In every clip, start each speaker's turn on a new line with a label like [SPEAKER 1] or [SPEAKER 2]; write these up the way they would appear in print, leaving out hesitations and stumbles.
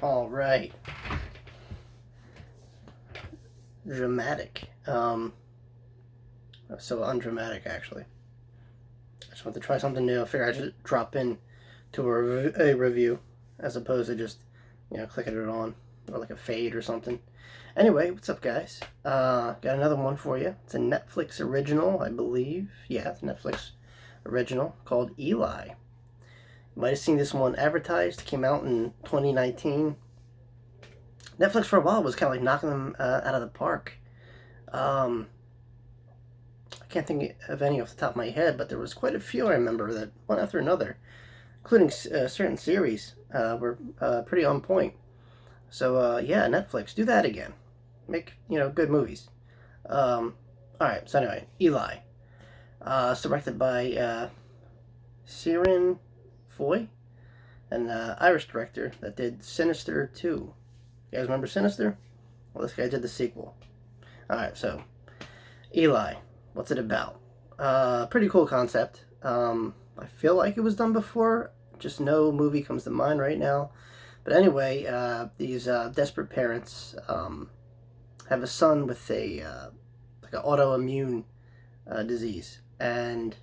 [SPEAKER 1] All right. Dramatic. So undramatic, actually. I just want to try something new. I figure I should drop in to a review as opposed to just, clicking it on or like a fade or something. Anyway, what's up, guys? Got another one for you. It's a Netflix original, I believe. Yeah, it's a Netflix original called Eli. You might have seen this one advertised. Came out in 2019. Netflix for a while was kind of like knocking them out of the park. I can't think of any off the top of my head, but there was quite a few I remember that one after another, including certain series, were pretty on point. So yeah, Netflix, do that again. Make good movies. All right. So anyway, Eli. It's directed by Ciaran Foy, an Irish director that did Sinister 2. You guys remember Sinister? Well, this guy did the sequel. Alright, so Eli, what's it about? Pretty cool concept. I feel like it was done before, just no movie comes to mind right now. But anyway, these desperate parents have a son with an autoimmune disease, and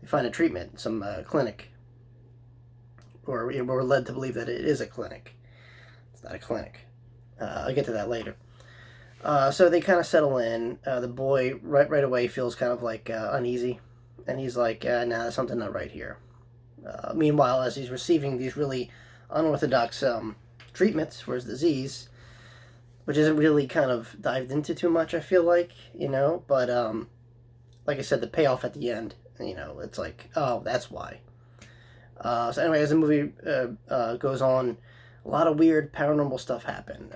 [SPEAKER 1] they find a treatment, some clinic, or we're led to believe that it is a clinic. It's not a clinic. I'll get to that later. So they kind of settle in. The boy right away feels kind of like uneasy, and he's like, "Nah, there's something not right here." Meanwhile, as he's receiving these really unorthodox treatments for his disease, which isn't really kind of dived into too much, I feel like, but like I said, the payoff at the end, it's like, oh, that's why. So anyway, as the movie goes on, a lot of weird paranormal stuff happen.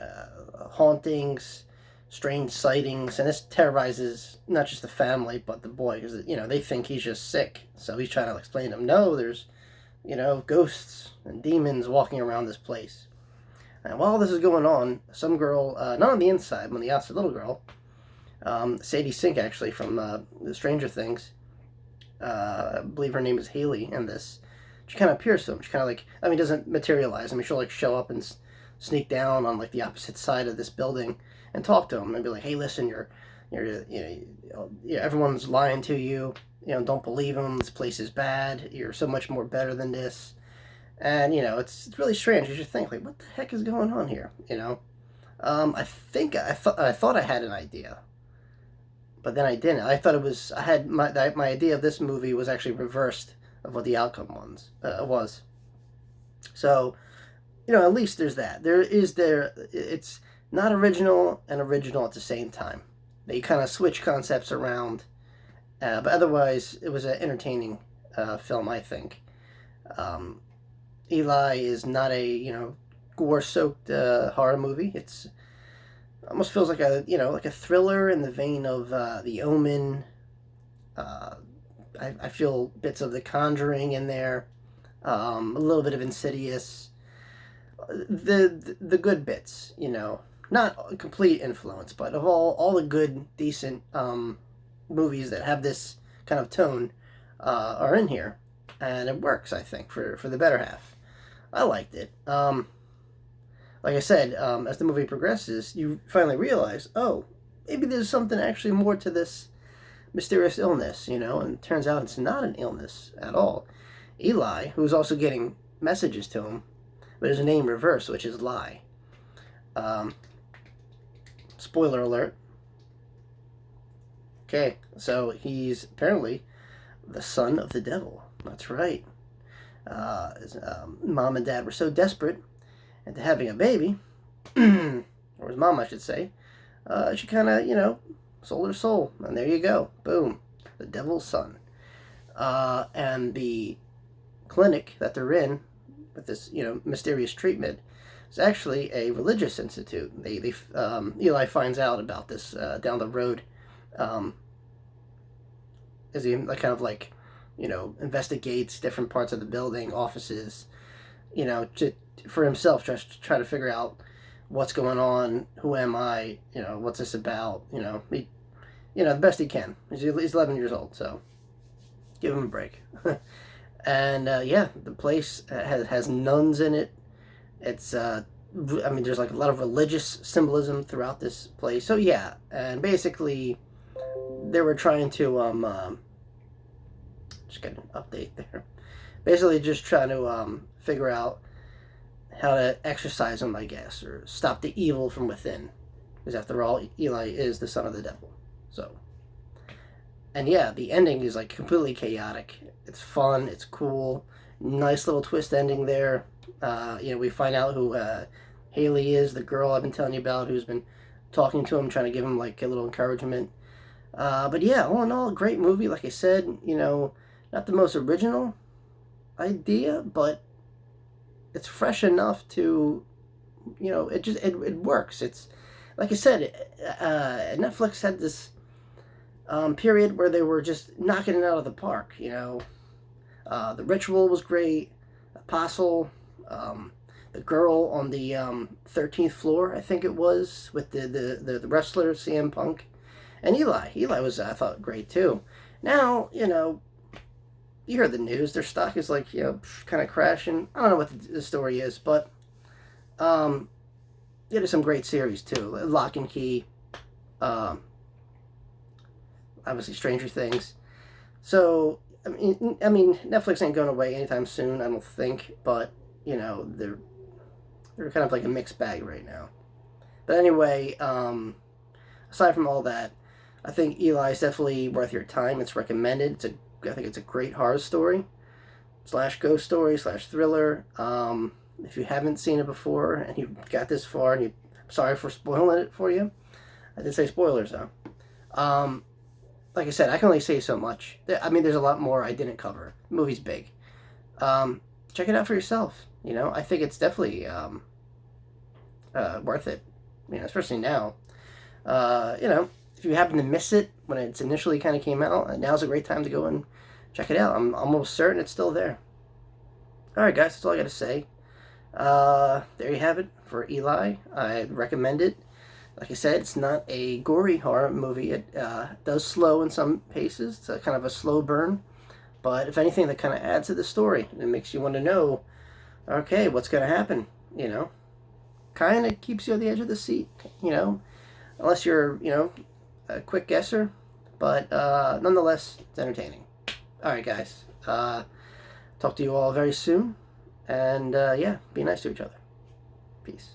[SPEAKER 1] Hauntings, strange sightings, and this terrorizes not just the family, but the boy, because, they think he's just sick. So he's trying to explain to them, no, there's, ghosts and demons walking around this place. And while this is going on, some girl, not on the inside, but on the outside, little girl, Sadie Sink, actually, from the Stranger Things, I believe her name is Haley in this. She kind of appears to him. She kind of doesn't materialize. She'll show up and sneak down on the opposite side of this building and talk to him and be like, "Hey, listen, everyone's lying to you. Don't believe them. This place is bad. You're so much more better than this." And it's really strange. You should think what the heck is going on here? I thought I had an idea, but then I didn't. I thought it was. I had my idea of this movie was actually reversed of what the outcome was. So, at least there's that. It's not original and original at the same time. They kind of switch concepts around, but otherwise it was an entertaining film, I think. Eli is not a gore-soaked horror movie. It's almost feels like a thriller in the vein of The Omen. I feel bits of The Conjuring in there, a little bit of Insidious, the good bits, not a complete influence, but of all the good, decent movies that have this kind of tone are in here, and it works, I think, for the better half. I liked it. Like I said, as the movie progresses, you finally realize, oh, maybe there's something actually more to this mysterious illness, and it turns out it's not an illness at all. Eli, who's also getting messages to him, but his name reversed, which is Lie. Spoiler alert. Okay, so he's apparently the son of the devil. That's right. His mom and dad were so desperate into having a baby, or his mom, I should say, she kind of, sold her soul, and there you go. Boom. The devil's son. And the clinic that they're in with this, mysterious treatment is actually a religious institute. Eli finds out about this down the road as he investigates different parts of the building, offices, for himself, just to try to figure out what's going on, who am I, what's this about, the best he can. He's 11 years old, so give him a break. And yeah, the place has nuns in it. It's I mean, there's like a lot of religious symbolism throughout this place. So yeah, and basically they were trying to just get an update there. Basically, just trying to figure out how to exorcise him, I guess, or stop the evil from within. Because after all, Eli is the son of the devil. So, and yeah, the ending is like completely chaotic. It's fun. It's cool. Nice little twist ending there. We find out who Haley is, the girl I've been telling you about, who's been talking to him, trying to give him like a little encouragement. But yeah, all in all, great movie. Like I said, not the most original idea, but it's fresh enough to, it works. It's like I said, Netflix had this period where they were just knocking it out of the park. The Ritual was great. Apostle, the girl on the 13th floor, I think it was, with the wrestler CM Punk, and Eli. Eli was, I thought, great too. Now, you heard the news. Their stock is like, kind of crashing. I don't know what the story is, but there's some great series too. Lock and Key, obviously Stranger Things. So I mean, Netflix ain't going away anytime soon, I don't think. But they're kind of like a mixed bag right now. But anyway, aside from all that, I think Eli is definitely worth your time. It's recommended. I think it's a great horror story, / ghost story / thriller. If you haven't seen it before and you got this far, and I'm sorry for spoiling it for you. I did say spoilers though. Like I said, I can only say so much. I mean, there's a lot more I didn't cover. The movie's big. Check it out for yourself. I think it's definitely worth it. Especially now. If you happen to miss it when it's initially kind of came out, now's a great time to go and check it out. I'm almost certain it's still there. Alright guys, that's all I got to say. There you have it for Eli. I recommend it. Like I said, it's not a gory horror movie. It does slow in some paces. It's kind of a slow burn. But if anything, that kind of adds to the story. It makes you want to know, okay, what's going to happen? Kind of keeps you on the edge of the seat, unless you're, a quick guesser. But nonetheless, it's entertaining. Alright guys, talk to you all very soon. And yeah, be nice to each other. Peace.